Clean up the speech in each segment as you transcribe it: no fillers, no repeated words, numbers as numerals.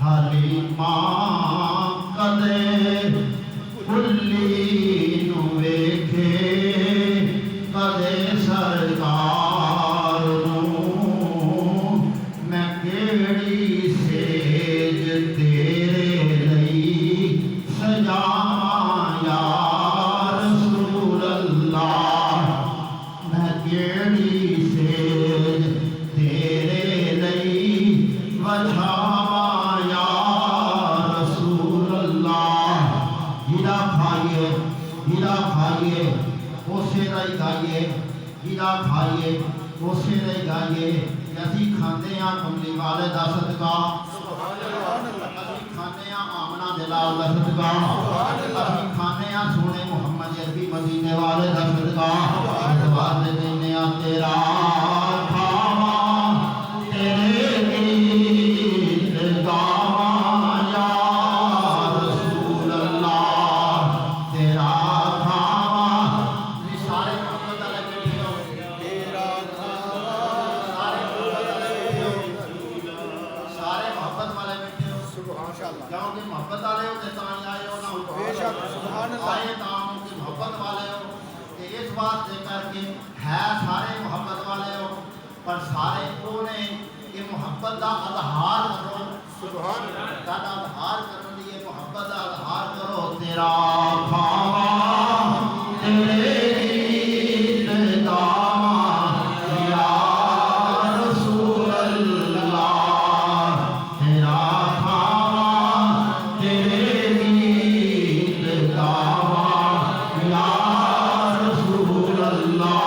حلیمہ کدے کلی نو ویکھے کدے سرکار نو میں کیڑی سیج تیرے لئی سجاواں یا رسول اللہ میں کیڑی سیج تیرے لئی وجھاواں یا رسول اللہ ہیرا کھائیے اسے رہی گائیے ہیرا کھائیے اسے رہی گائیے اسی کھاندے ہیں کملی والے دا صدقہ اسی کھاندے ہیں آمنہ دلال دا صدقہ اسی کھاندے ہیں سونے محمد عربی مدینے والے دا صدقہ اتوار دے دینے تیرا کھاواں تیرے دین گاواں یا رسول اللہ تیرا کھاواں یہ سارے محمد والے بیٹھے ہو تیرا کھاواں سارے محبت والے بیٹھے ہو کیونکہ محبت والے ہو تانی آئے ہو نہ آئے تاں کی محبت والے ہو کہ اس بات دے کر کے ہے سارے محبت والے ہو پر سارے کو نے یہ محبت دا اظہار کرو سبحان اللہ دا اظہار کرنے لیے محبت دا اظہار کرو تیرا کھاواں تیرے دین گاواں یا رسول اللہ تیرا کھاواں تیرے دین گاواں یا رسول اللہ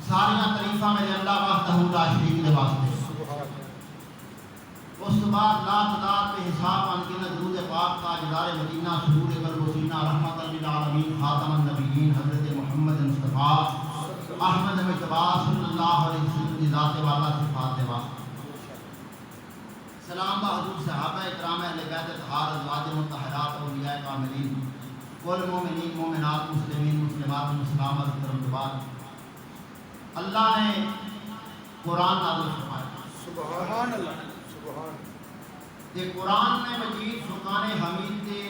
ساریاں تعریفاں میرے اللہ وحدہ لا شریک دے واسطے اس بعد لا تعداد بے حساب انگنت درود پاک تاجدار مدینہ سرور قلب و سینہ رحمت للعالمین خاتم النبیین حضرت محمد مصطفیٰ احمد مجتبی صلی اللہ علیہ وسلم کی ذات والا صفات دے واسطے سلام بحضور صحابہ اکرام اہل بیت اطہار ازواج مطہرات اولیاء کاملین کل مومنین مومنات مسلمین مسلمات مسلمات کرم کے بعد اللہ نے قرآن نازل فرمایا سبحان اللہ سبحان یہ قرآن میں مجید فرقان حمید کے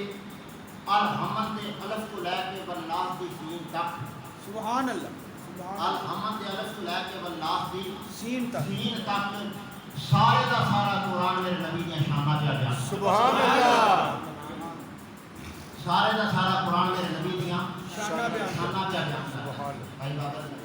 الحمد کے الف کو لے کے واللہ کی سین تک سبحان اللہ الحمد کے الف کو لے کے واللہ کی سین تک سارے دا سارا قرآن میرے نبی نے شانہ کیا گیا سبحان اللہ سارے دا سارا قرآن میرے نبی نے شانہ کیا گیا سبحان بھائی بابر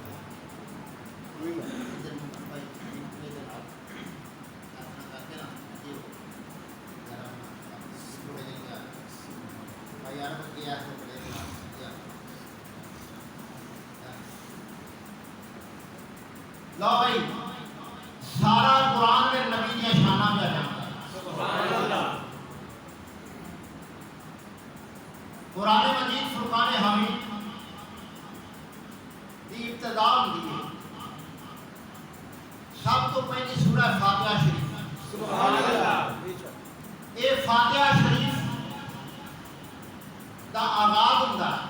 لو بھائی سارا قرآن میں نبی نے شانہ پہ جانا قرآن مجید فرقان حمید دی ابتدا ہوئی سب تو پہلی سورہ فاتحہ شریف سبحان اللہ اے فاتحہ شریف دا آغاز ہوتا ہے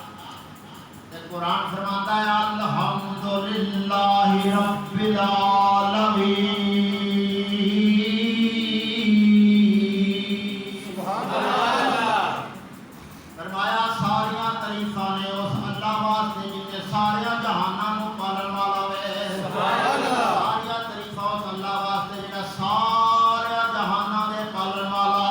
قرآن فرماتا ہے الحمدللہ رب العالمین سبحان اللہ فرمایا ساریاں تعریفاں نے اس اللہ واسطے جن نے سارے جہاناں نو پالن والا وے سبحان اللہ ساریاں تعریفاں اس اللہ واسطے جڑا سارے جہاناں دے پالن والا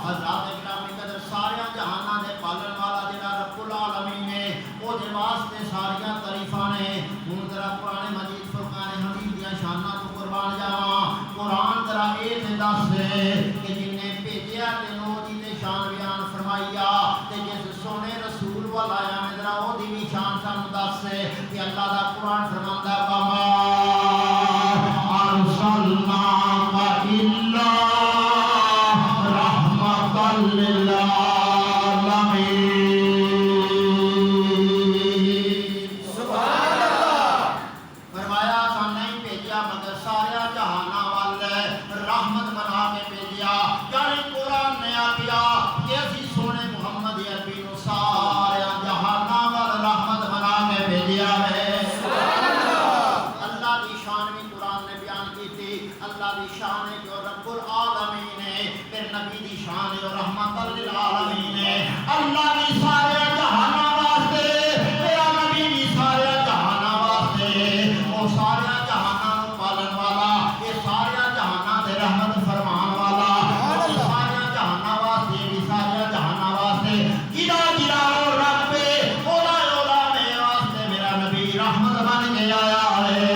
حضرات گرامی قدر سارے جہاناں دے پالن والا جڑا رب العالمین ہے او دے واسطے ساریاں تعریفاں نے ہن ذرا قرآن مجید فرقان حمید دیاں شاناں تو قربان جاواں قرآن ذرا اے تے دس کہ جن نے بھیجیا تے نو دی تے شان بیان فرمائیا تے جس سونے رسول والا آیا میں ذرا او دی بھی شان سانوں دس کہ اللہ دا قرآن فرماندا ہے وما ارسلناک الا رحمۃ للعالمین سبحان اللہ فرمایا کہ نہیں بھیجیا مگر سارے جہاناں والے رحمت بنا کے بھیجیا یعنی قرآن نے آ گیا کہ اسی سونے محمد شان بھی قرآن نے بیان کی تھی اللہ دی شان ہے جو رب العالمین ہے پھر نبی دی شان ہے رحمت للعالمین ہے اللہ دی سارے جہاناں واسطے میرا نبی بھی سارے جہاناں واسطے وہ سارے جہاناں نوں پالن والا یہ سارے جہاناں دے رحمت فرمان والا سارے جہاناں واسطے بھی سارے جہاناں واسطے جدا جدا اور رب اولا اولا میرے واسطے میرا نبی رحمت بن کے آیا ہے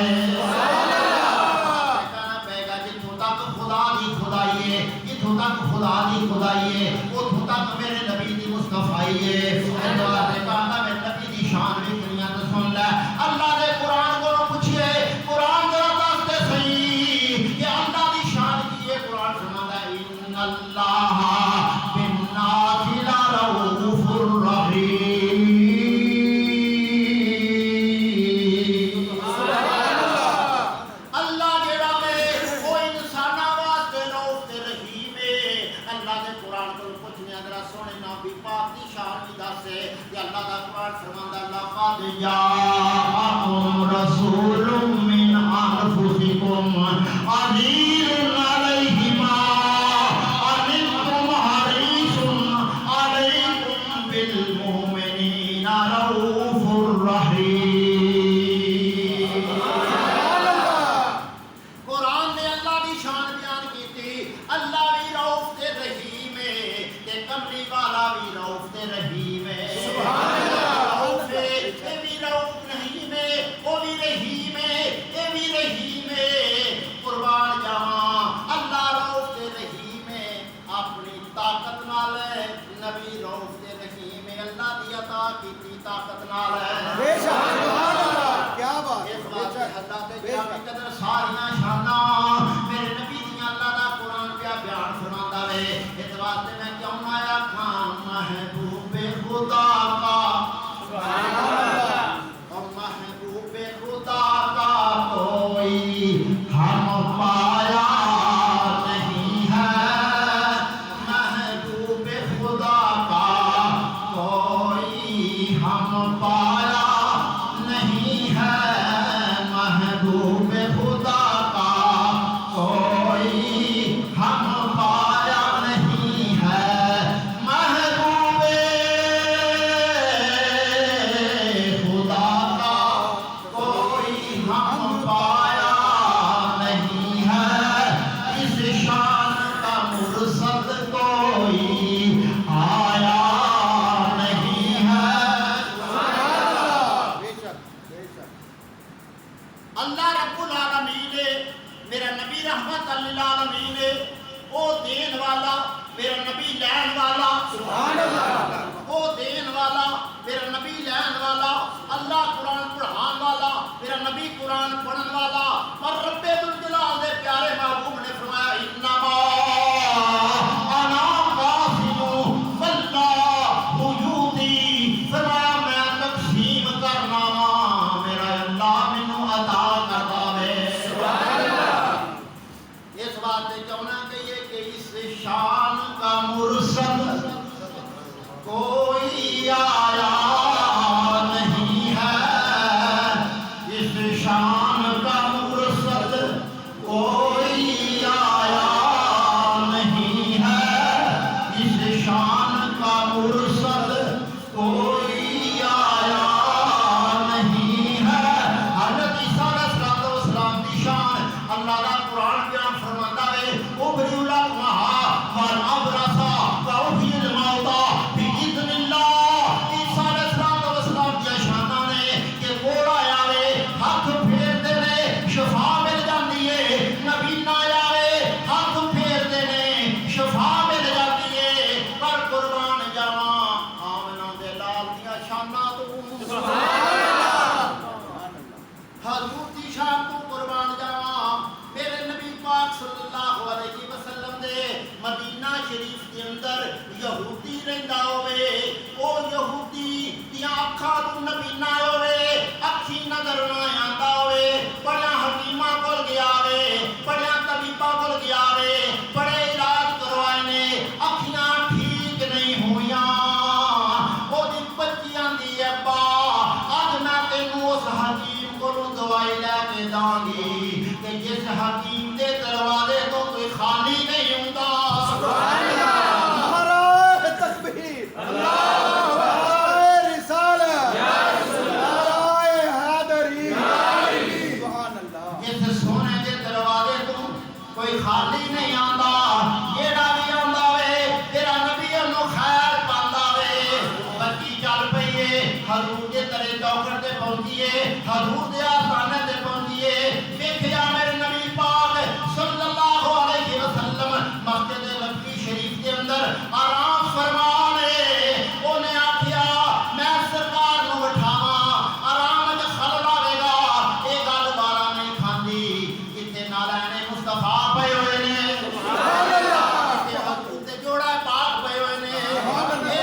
جتوں تک خدا دی خدائی ہے اتوں تک میرے نبی دی مصطفیٰ ہے کہنا میرے نبی دی شان بھی دنیا تو سن لے اللہ دے قرآن کو پوچھئے قرآن ذرا دس دے صحیح کہ اللہ دی شان کی ہے قرآن سناتا ہے ان اللہ بالناس لرؤوف الرحیم جاءكم رسول من أنفسكم عزيز عليه ما عنتم حريص عليكم بالمؤمنين رؤوف رحيم قرآن نے اللہ دی شان بیان کی تھی اللہ بھی رؤوف تے رحیم ہے تے کملی والا بھی رؤوف تے رحیم ہے سبحان اللہ قربان جاواں اللہ رؤوف تے رحیم ہے اپنی طاقت نال نبی رؤوف تے رحیم ہے اللہ دی عطا کیتی طاقت نال ہے بے شک سبحان اللہ کیا بات اس واسطے اللہ تے جاوی قدر ساریاں شاناں میرے نبی دی اللہ دا قرآن پیا بیان فرماندا وے اس واسطے میں کیوں آیا کھان محبوب خدا کا سبحان اللہ اور محبوب خدا کا کوئی ہم پایا نہیں ہے محبوب خدا کا کوئی ہم پایا نہیں ہے محبوب خدا کا کوئی ہم پایا نہیں ہے محبوب خدا کا کوئی ہم پایا نہیں ہے اس شان کا مرسل کوئی آیا نہیں ہے اللہ رب العالمین میرا نبی رحمت للعالمین او دین والا میرا نبی لین والا سبحان اللہ او دین والا میرا نبی لین والا اللہ قرآن پڑھان والا میرا نبی قرآن پڑھن والا اور رب ذوالجلال دے پیارے محبوب نے فرمایا انما انا قاسم واللہ وجودی فرمایا میں تقسیم کرنا وا میرا اللہ مینوں عطا کردا وے سبحان اللہ اس بات تے کہنا کہیے کہ اس شان کا مرسل کوئی آیا نہیں ہے اس شان کا مرسل کوئی آیا نہیں ہے اس شان کا مرسل کوئی آیا نہیں ہے حضرت عیسیٰ علیہ السلام کی شان اللہ کا قرآن بیان فرماتا ہے ابری الاکمہا والابرصا واحیی الموتیٰ بإذن اللہ عیسیٰ علیہ السلام کی شاناں نے کہ کوڑا آوے ہاتھ پھیر دے نے شفا مل جاندی ہے نبی نہ آوے ہاتھ پھیر دے نے شفا مل جاندی ہے پر قربان جاواں آمنہ دے لال دیا شاناں تو سبحان اللہ حضور دی شان تو قربان جاواں میرے نبی پاک صلی اللہ علیہ وسلم دے مدینہ شریف کے اندر یہودی رہندا ہوئے او یہودی دیاں اکھاں تو نبی نہ ہوئے اکھی نظر نہ آندا ہوئے بڑا حکیماں کول گیا وے بڑا طبیباں کول گیا وے بڑے علاج کروائے نے اکھیاں ٹھیک نہیں ہویاں او دی بچیاں دی ابا اج میں تینوں اس حکیم کولوں دوائی لے کے داں گی جس حکیم دے دروازے تو کوئی خالی نہیں ہوندا نعرہ تکبیر نعرہ رسالت نعرہ حیدری سبحان اللہ جس سونے دے دروازے تو کوئی خالی نہیں آندا جیڑا بھی آندا وے تیرا نبی انو خیر پاندا وے بچی چل پئی ہے حضور دے ترے چوکھٹ تے پہنچی ہے حضور دے آستانے تے